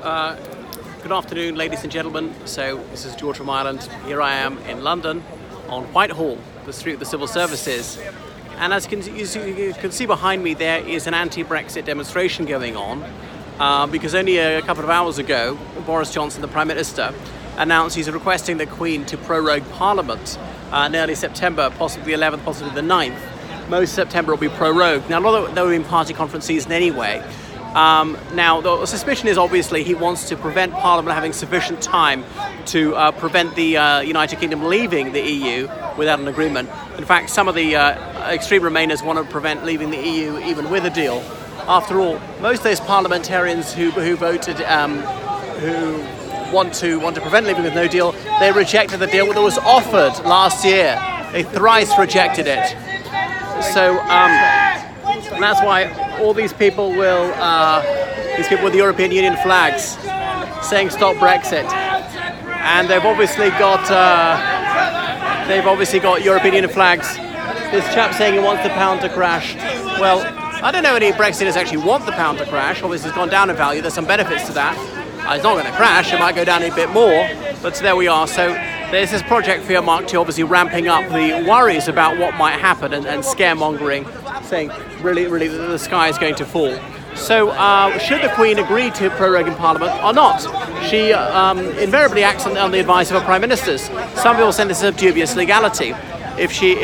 Uh, Good afternoon, ladies and gentlemen. So this is George from Ireland. Here I am in London on Whitehall, the street of the civil services. And as you can see behind me, there is an anti-Brexit demonstration going on because only a couple of hours ago, Boris Johnson, the Prime Minister, announced he's requesting the Queen to prorogue Parliament in early September, possibly the 11th, possibly the 9th. Most September will be prorogued. Now, a lot of there will be party conference season anyway. Now, the suspicion is obviously he wants to prevent Parliament having sufficient time to prevent the United Kingdom leaving the EU without an agreement. In fact, some of the extreme Remainers want to prevent leaving the EU even with a deal. After all, most of those parliamentarians who voted, who want to prevent leaving with no deal, they rejected the deal that was offered last year. They thrice rejected it. So that's why all these people with the European Union flags saying stop Brexit, and they've obviously got European Union flags. This chap saying he wants the pound to crash. Well, I don't know any Brexiters actually want the pound to crash. Obviously it's gone down in value. There's some benefits to that. It's not going to crash. It might go down a bit more, but there we are. So there's this Project Fear Mark 2 obviously ramping up the worries about what might happen and scaremongering, saying really the sky is going to fall. So should the Queen agree to proroguing Parliament or not? She invariably acts on the advice of her Prime Ministers. Some people say this is of dubious legality. If she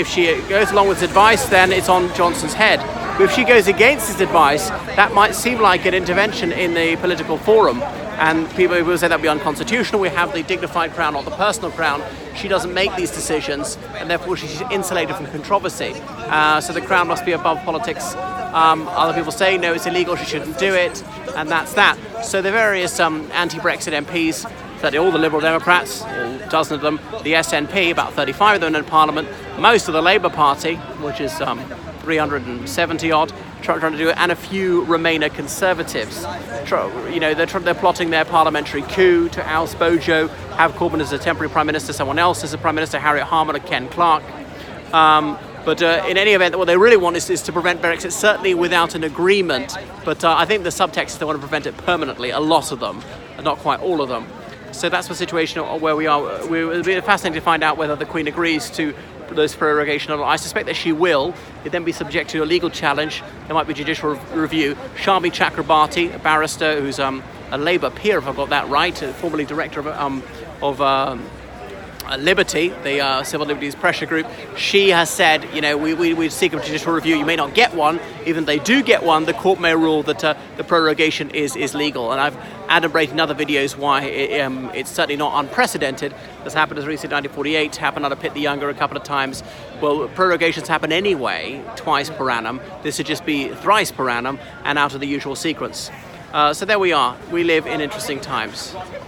goes along with his advice, then it's on Johnson's head. But if she goes against his advice, that might seem like an intervention in the political forum. And people will say that would be unconstitutional. We have the dignified crown, not the personal crown. She doesn't make these decisions, and therefore she's insulated from controversy. So the crown must be above politics. Other people say, no, it's illegal, she shouldn't do it, and that's that. So the various anti-Brexit MPs, certainly all the Liberal Democrats, all a dozen of them, the SNP, about 35 of them in Parliament, most of the Labour Party, which is 370 odd, trying to do it, and a few Remainer Conservatives. They're plotting their parliamentary coup to oust Bojo, have Corbyn as a temporary Prime Minister, someone else as a Prime Minister, Harriet Harman or Ken Clarke. But in any event, what they really want is to prevent Brexit, certainly without an agreement. But I think the subtext is they want to prevent it permanently, a lot of them, and not quite all of them. So that's the situation where we are. It'll be fascinating to find out whether the Queen agrees to those prorogation or not. I suspect that she will. It'd then be subject to a legal challenge. There might be judicial review. Shami Chakrabarti, a barrister who's a Labour peer, if I've got that right, formerly director of Liberty, the Civil Liberties Pressure Group, she has said, we'd seek a judicial review. You may not get one. Even if they do get one, the court may rule that the prorogation is legal. And I've adumbrated in other videos why it's certainly not unprecedented. This happened as recently in 1948, happened under Pitt the Younger a couple of times. Well, prorogations happen anyway, twice per annum. This would just be thrice per annum and out of the usual sequence. So there we are. We live in interesting times.